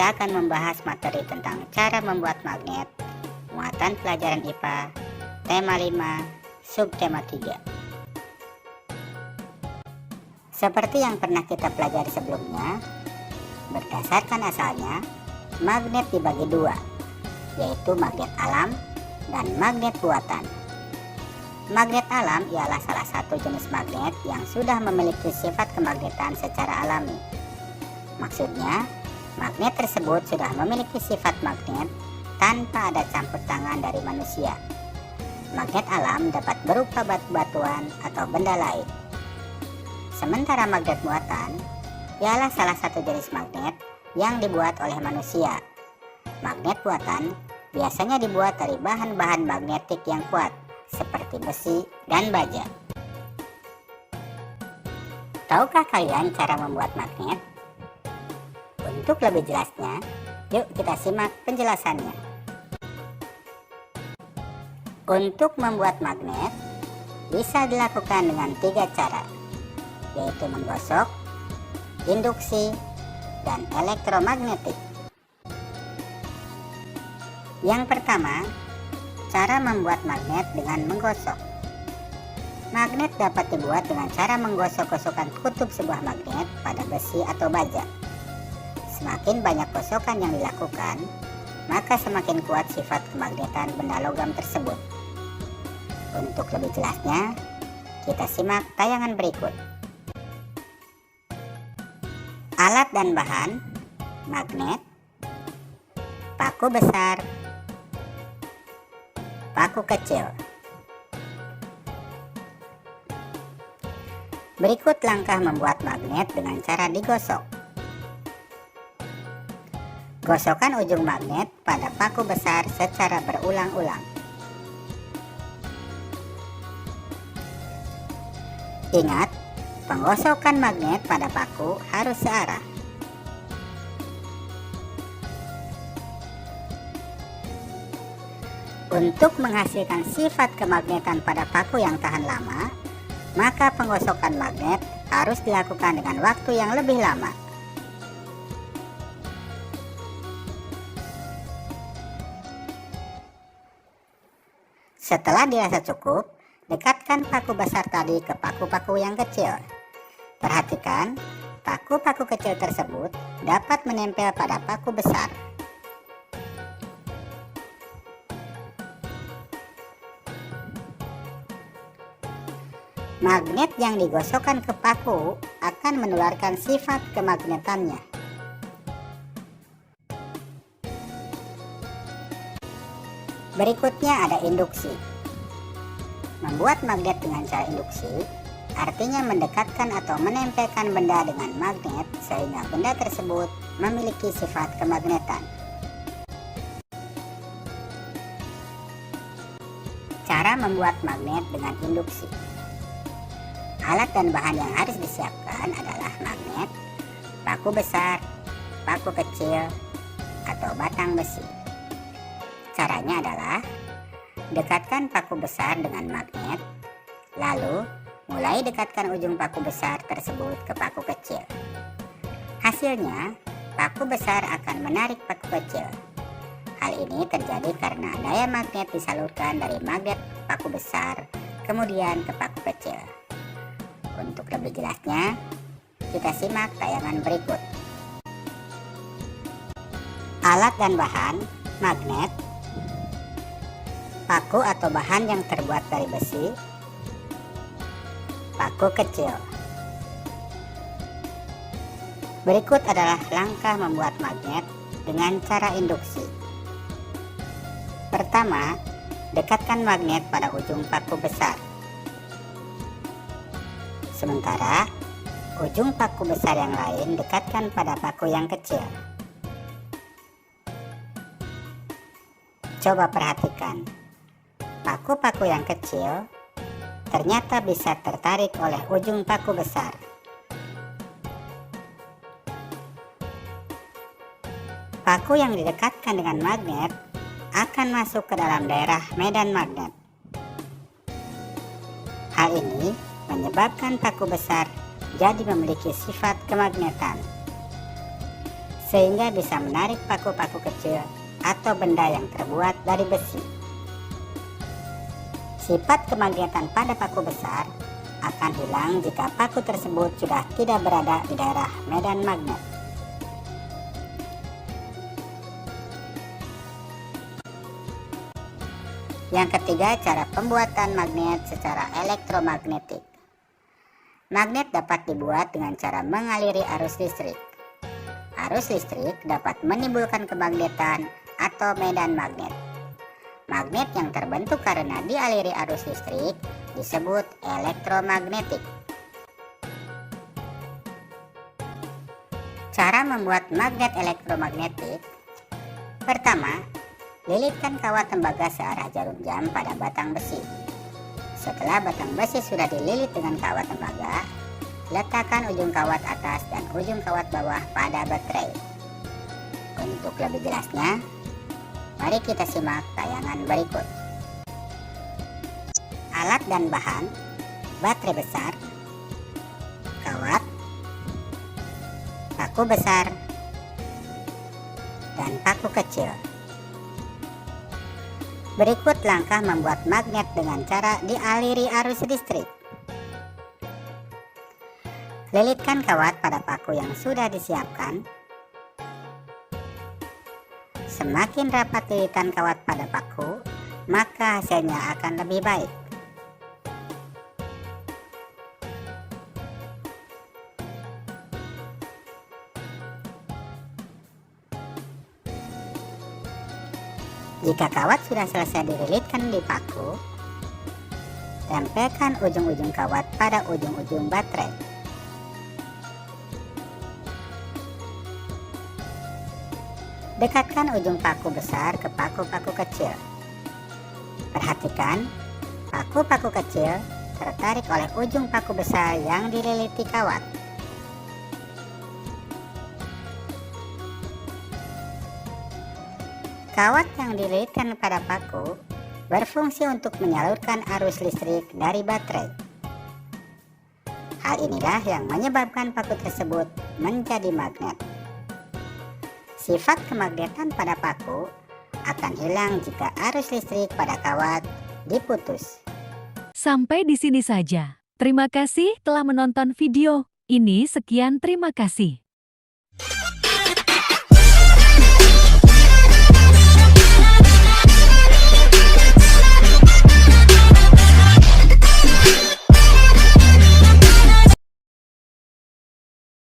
kita akan membahas materi tentang cara membuat magnet, muatan pelajaran IPA, tema 5, subtema 3. Seperti yang pernah kita pelajari sebelumnya, berdasarkan asalnya, magnet dibagi dua, yaitu magnet alam dan magnet buatan. Magnet alam ialah salah satu jenis magnet yang sudah memiliki sifat kemagnetan secara alami. Maksudnya, magnet tersebut sudah memiliki sifat magnet tanpa ada campur tangan dari manusia. Magnet alam dapat berupa batu-batuan atau benda lain. Sementara magnet buatan ialah salah satu jenis magnet yang dibuat oleh manusia. Magnet buatan biasanya dibuat dari bahan-bahan magnetik yang kuat, seperti besi dan baja. Tahukah kalian cara membuat magnet? Untuk lebih jelasnya, yuk kita simak penjelasannya. Untuk membuat magnet, bisa dilakukan dengan 3 cara, yaitu menggosok, induksi, dan elektromagnetik. Yang pertama, cara membuat magnet dengan menggosok. Magnet dapat dibuat dengan cara menggosok-gosokkan kutub sebuah magnet pada besi atau baja. Semakin banyak gosokan yang dilakukan, maka semakin kuat sifat kemagnetan benda logam tersebut. Untuk lebih jelasnya, kita simak tayangan berikut. Alat dan bahan: magnet, paku besar, paku kecil. Berikut langkah membuat magnet dengan cara digosok. Gosokkan ujung magnet pada paku besar secara berulang-ulang. Ingat, penggosokan magnet pada paku harus searah. Untuk menghasilkan sifat kemagnetan pada paku yang tahan lama, maka penggosokan magnet harus dilakukan dengan waktu yang lebih lama. Setelah dirasa cukup, dekatkan paku besar tadi ke paku-paku yang kecil. Perhatikan, paku-paku kecil tersebut dapat menempel pada paku besar. Magnet yang digosokkan ke paku akan menularkan sifat kemagnetannya. Berikutnya ada induksi. Membuat magnet dengan cara induksi artinya mendekatkan atau menempelkan benda dengan magnet sehingga benda tersebut memiliki sifat kemagnetan. Cara membuat magnet dengan induksi. Alat dan bahan yang harus disiapkan adalah magnet, paku besar, paku kecil, atau batang besi. Caranya adalah dekatkan paku besar dengan magnet, lalu mulai dekatkan ujung paku besar tersebut ke paku kecil. Hasilnya, paku besar akan menarik paku kecil. Hal ini terjadi karena daya magnet disalurkan dari magnet paku besar kemudian ke paku kecil. Untuk lebih jelasnya, kita simak tayangan berikut. Alat dan bahan: magnet, paku atau bahan yang terbuat dari besi, paku kecil. Berikut adalah langkah membuat magnet dengan cara induksi. Pertama, dekatkan magnet pada ujung paku besar. Sementara, ujung paku besar yang lain dekatkan pada paku yang kecil. Coba perhatikan, paku-paku yang kecil ternyata bisa tertarik oleh ujung paku besar. Paku yang didekatkan dengan magnet akan masuk ke dalam daerah medan magnet. Hal ini menyebabkan paku besar jadi memiliki sifat kemagnetan. sehingga bisa menarik paku-paku kecil atau benda yang terbuat dari besi. Sifat kemagnetan pada paku besar akan hilang jika paku tersebut sudah tidak berada di daerah medan magnet. Yang ketiga, cara pembuatan magnet secara elektromagnetik. Magnet dapat dibuat dengan cara mengaliri arus listrik. Arus listrik dapat menimbulkan kemagnetan atau medan magnet. Magnet yang terbentuk karena dialiri arus listrik disebut elektromagnetik. Cara membuat magnet elektromagnetik. Pertama, lilitkan kawat tembaga searah jarum jam pada batang besi. Setelah batang besi sudah dililit dengan kawat tembaga, letakkan ujung kawat atas dan ujung kawat bawah pada baterai. Untuk lebih jelasnya, mari kita simak tayangan berikut. Alat dan bahan: baterai besar, kawat, paku besar, dan paku kecil. Berikut langkah membuat magnet dengan cara dialiri arus listrik. Lilitkan kawat pada paku yang sudah disiapkan. Semakin rapat lilitan kawat pada paku, maka hasilnya akan lebih baik. Jika kawat sudah selesai dililitkan di paku, tempelkan ujung-ujung kawat pada ujung-ujung baterai. Dekatkan ujung paku besar ke paku-paku kecil. Perhatikan, paku-paku kecil tertarik oleh ujung paku besar yang dililiti kawat. Kawat yang dililitkan pada paku berfungsi untuk menyalurkan arus listrik dari baterai. Hal inilah yang menyebabkan paku tersebut menjadi magnet. Sifat kemagnetan pada paku akan hilang jika arus listrik pada kawat diputus. Sampai di sini saja. Terima kasih telah menonton video ini. Sekian, terima kasih.